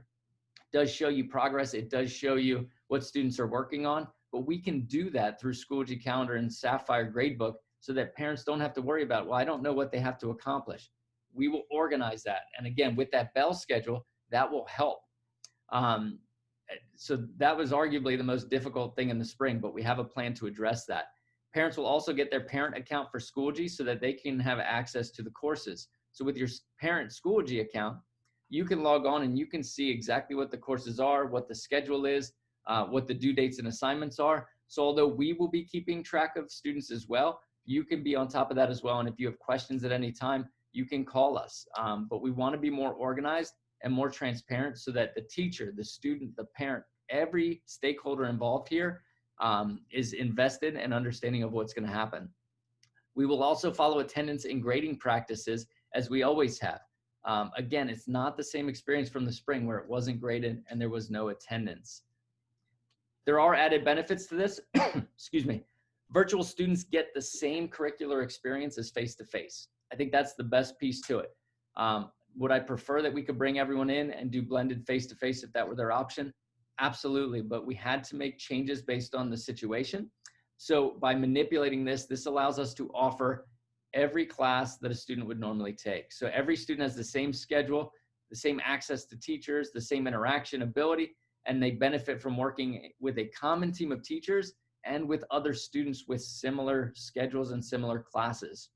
does show you progress. It does show you what students are working on, but we can do that through Schoology calendar and Sapphire Gradebook so that parents don't have to worry about, well, I don't know what they have to accomplish. We will organize that. And again, with that bell schedule, that will help. So that was arguably the most difficult thing in the spring, but we have a plan to address that. Parents will also get their parent account for Schoology so that they can have access to the courses. So with your parent Schoology account, you can log on and you can see exactly what the courses are, what the schedule is, what the due dates and assignments are. So although we will be keeping track of students as well, you can be on top of that as well. And if you have questions at any time, you can call us. But we want to be more organized and more transparent so that the teacher, the student, the parent, every stakeholder involved here is invested in understanding of what's going to happen. We will also follow attendance and grading practices as we always have. Again, it's not the same experience from the spring where it wasn't graded and there was no attendance. There are added benefits to this. Excuse me. Virtual students get the same curricular experience as face-to-face. I think that's the best piece to it. Would I prefer that we could bring everyone in and do blended face-to-face if that were their option? Absolutely, but we had to make changes based on the situation. So by manipulating this, this allows us to offer every class that a student would normally take. So every student has the same schedule, the same access to teachers, the same interaction ability, and they benefit from working with a common team of teachers and with other students with similar schedules and similar classes.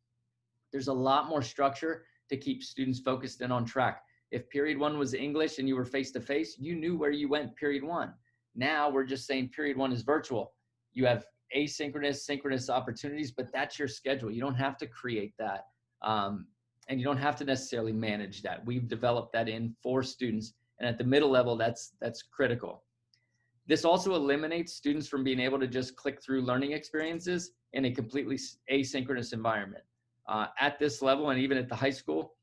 There's a lot more structure to keep students focused and on track. If period 1 was English and you were face-to-face, you knew where you went period 1. Now we're just saying period 1 is virtual. You have asynchronous, synchronous opportunities, but that's your schedule. You don't have to create that. And you don't have to necessarily manage that. We've developed that in for students. And at the middle level, that's critical. This also eliminates students from being able to just click through learning experiences in a completely asynchronous environment. At this level, and even at the high school,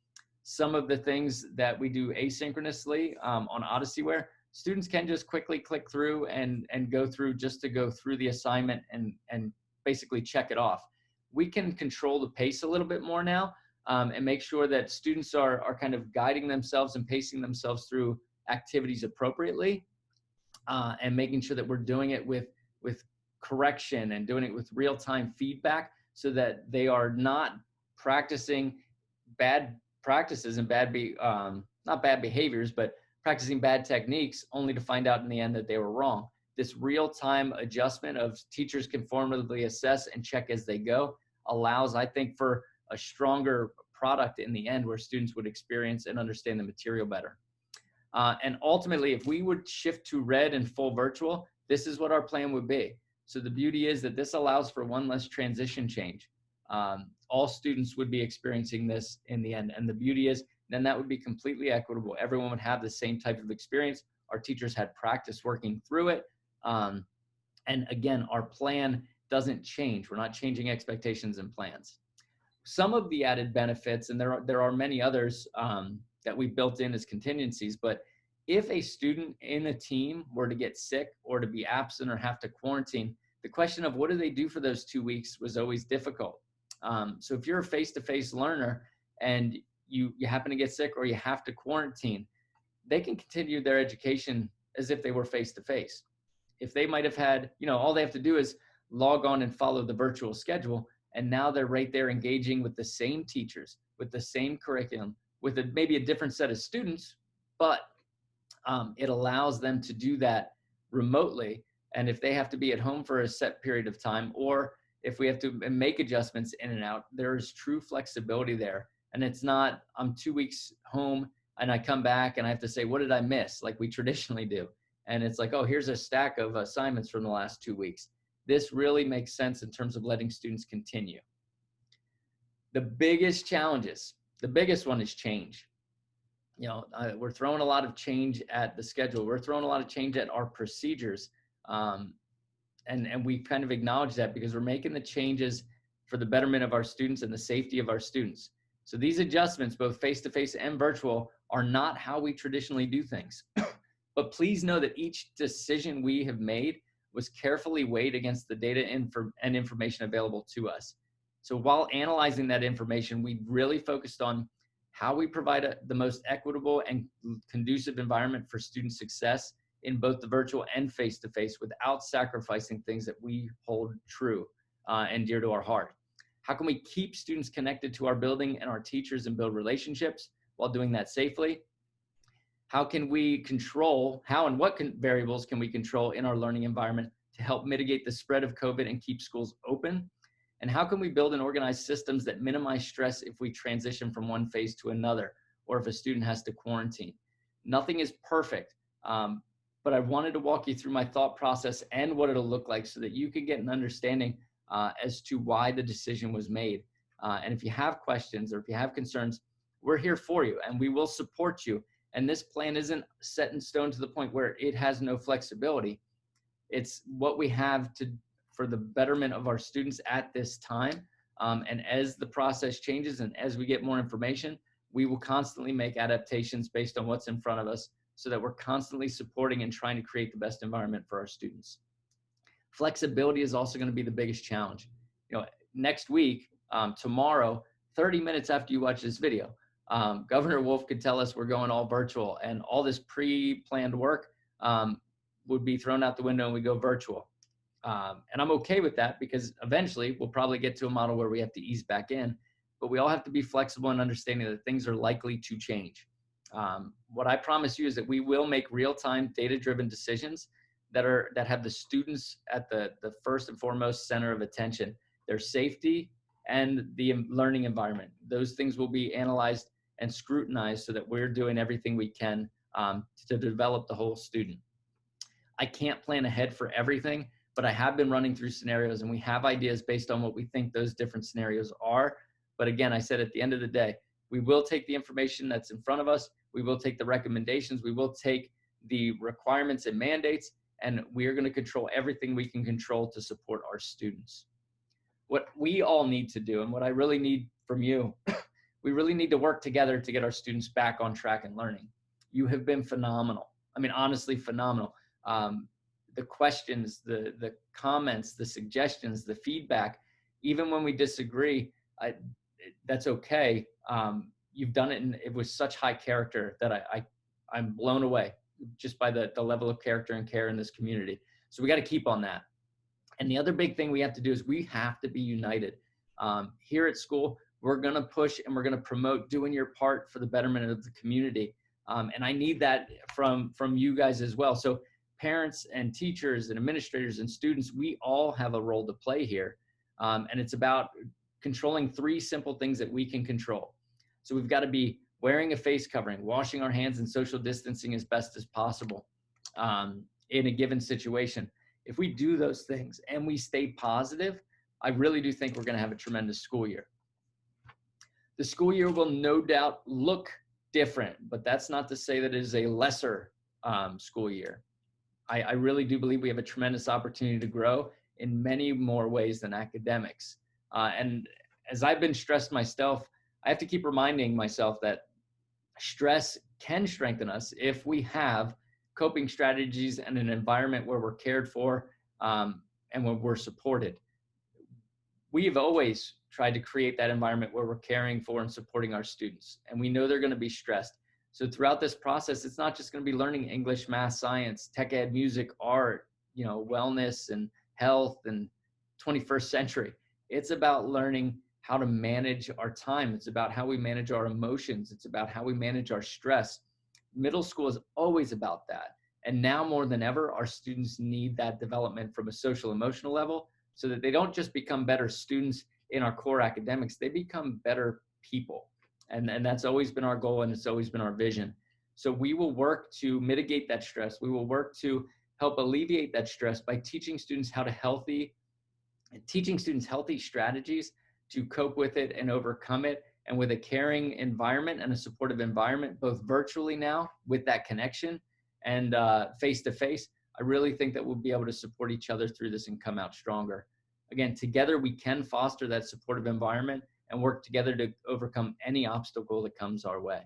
some of the things that we do asynchronously on Odysseyware, students can just quickly click through and go through just to go through the assignment and basically check it off. We can control the pace a little bit more now and make sure that students are kind of guiding themselves and pacing themselves through activities appropriately and making sure that we're doing it with correction and doing it with real-time feedback so that they are not practicing bad practices and not bad behaviors, but practicing bad techniques only to find out in the end that they were wrong. This real-time adjustment of teachers can formatively assess and check as they go allows, I think, for a stronger product in the end where students would experience and understand the material better. And ultimately, if we would shift to red and full virtual, this is what our plan would be. So the beauty is that this allows for one less transition change. All students would be experiencing this in the end. And the beauty is then that would be completely equitable. Everyone would have the same type of experience. Our teachers had practice working through it. And again, our plan doesn't change. We're not changing expectations and plans. Some of the added benefits, and there are many others that we built in as contingencies, but if a student in a team were to get sick or to be absent or have to quarantine, the question of what do they do for those 2 weeks was always difficult. So if you're a face-to-face learner and you happen to get sick or you have to quarantine, they can continue their education as if they were face-to-face. If they might have had, all they have to do is log on and follow the virtual schedule, and now they're right there engaging with the same teachers, with the same curriculum, with maybe a different set of students, but it allows them to do that remotely. And if they have to be at home for a set period of time, or if we have to make adjustments in and out, there's true flexibility there. And it's not, I'm 2 weeks home and I come back and I have to say, what did I miss? Like we traditionally do. And it's like, oh, here's a stack of assignments from the last 2 weeks. This really makes sense in terms of letting students continue. The biggest challenges, the biggest one is change. We're throwing a lot of change at the schedule. We're throwing a lot of change at our procedures. Um, and we kind of acknowledge that because we're making the changes for the betterment of our students and the safety of our students. So these adjustments, both face-to-face and virtual, are not how we traditionally do things. But please know that each decision we have made was carefully weighed against the data and information available to us. So while analyzing that information, we really focused on how we provide the most equitable and conducive environment for student success in both the virtual and face-to-face without sacrificing things that we hold true and dear to our heart. How can we keep students connected to our building and our teachers and build relationships while doing that safely? How can we control, how and what variables can we control in our learning environment to help mitigate the spread of COVID and keep schools open? And how can we build and organize systems that minimize stress if we transition from one phase to another, or if a student has to quarantine? Nothing is perfect, but I wanted to walk you through my thought process and what it'll look like so that you can get an understanding as to why the decision was made. And if you have questions or if you have concerns, we're here for you and we will support you. And this plan isn't set in stone to the point where it has no flexibility. It's what we have for the betterment of our students at this time. And as the process changes and as we get more information, we will constantly make adaptations based on what's in front of us so that we're constantly supporting and trying to create the best environment for our students. Flexibility is also going to be the biggest challenge. Next week, tomorrow, 30 minutes after you watch this video, Governor Wolf could tell us we're going all virtual and all this pre-planned work would be thrown out the window and we go virtual. And I'm okay with that because eventually we'll probably get to a model where we have to ease back in, but we all have to be flexible and understanding that things are likely to change. What I promise you is that we will make real-time data-driven decisions that have the students at the first and foremost center of attention, their safety and the learning environment. Those things will be analyzed and scrutinized so that we're doing everything we can to develop the whole student. I can't plan ahead for everything, but I have been running through scenarios and we have ideas based on what we think those different scenarios are. But again, I said at the end of the day, we will take the information that's in front of us. We will take the recommendations. We will take the requirements and mandates, and we are going to control everything we can control to support our students. What we all need to do, and what I really need from you, we really need to work together to get our students back on track and learning. You have been phenomenal. I mean, honestly, phenomenal. The questions, the comments, the suggestions, the feedback, even when we disagree, that's okay. You've done it, and it was such high character that I'm blown away just by the level of character and care in this community. So we got to keep on that. And the other big thing we have to do is we have to be united. Here at school, we're going to push and we're going to promote doing your part for the betterment of the community. And I need that from you guys as well. So parents and teachers and administrators and students, we all have a role to play here. And it's about controlling 3 simple things that we can control. So we've got to be wearing a face covering, washing our hands, and social distancing as best as possible in a given situation. If we do those things and we stay positive, I really do think we're going to have a tremendous school year. The school year will no doubt look different, but that's not to say that it is a lesser school year. I really do believe we have a tremendous opportunity to grow in many more ways than academics. And as I've been stressed myself, I have to keep reminding myself that stress can strengthen us if we have coping strategies and an environment where we're cared for and where we're supported. We've always tried to create that environment where we're caring for and supporting our students, and we know they're going to be stressed. So throughout this process, it's not just going to be learning English, math, science, tech ed, music, art, wellness and health and 21st century. It's about learning how to manage our time. It's about how we manage our emotions. It's about how we manage our stress. Middle school is always about that. And now more than ever, our students need that development from a social emotional level so that they don't just become better students in our core academics, they become better people. And that's always been our goal, and it's always been our vision. So we will work to mitigate that stress. We will work to help alleviate that stress by teaching students healthy strategies to cope with it and overcome it, And with a caring environment and a supportive environment, both virtually now with that connection and face-to-face, I really think that we'll be able to support each other through this and come out stronger. Again, together we can foster that supportive environment and work together to overcome any obstacle that comes our way.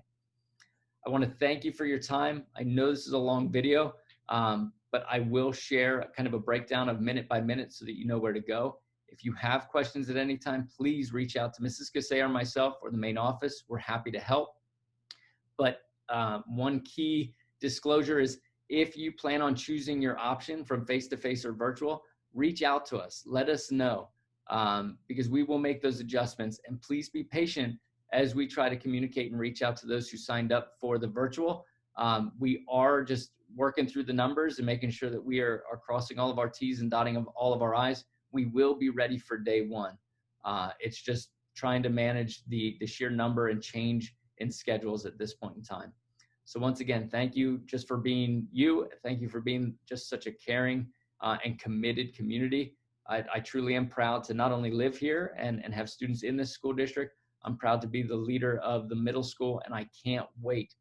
I want to thank you for your time. I know this is a long video, but I will share kind of a breakdown of minute by minute so that you know where to go. If you have questions at any time, please reach out to Mrs. Gassay or myself or the main office. We're happy to help. But one key disclosure is if you plan on choosing your option from face-to-face or virtual, reach out to us. Let us know because we will make those adjustments. And please be patient as we try to communicate and reach out to those who signed up for the virtual. We are just working through the numbers and making sure that we are crossing all of our T's and dotting of all of our I's. We will be ready for day one. It's just trying to manage the sheer number and change in schedules at this point in time. So once again, thank you just for being you. Thank you for being just such a caring and committed community. I truly am proud to not only live here and have students in this school district. I'm proud to be the leader of the middle school, and I can't wait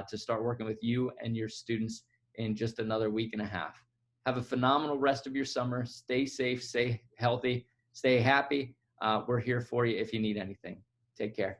to start working with you and your students in just another week and a half. Have a phenomenal rest of your summer. Stay safe, stay healthy, stay happy. We're here for you if you need anything. Take care.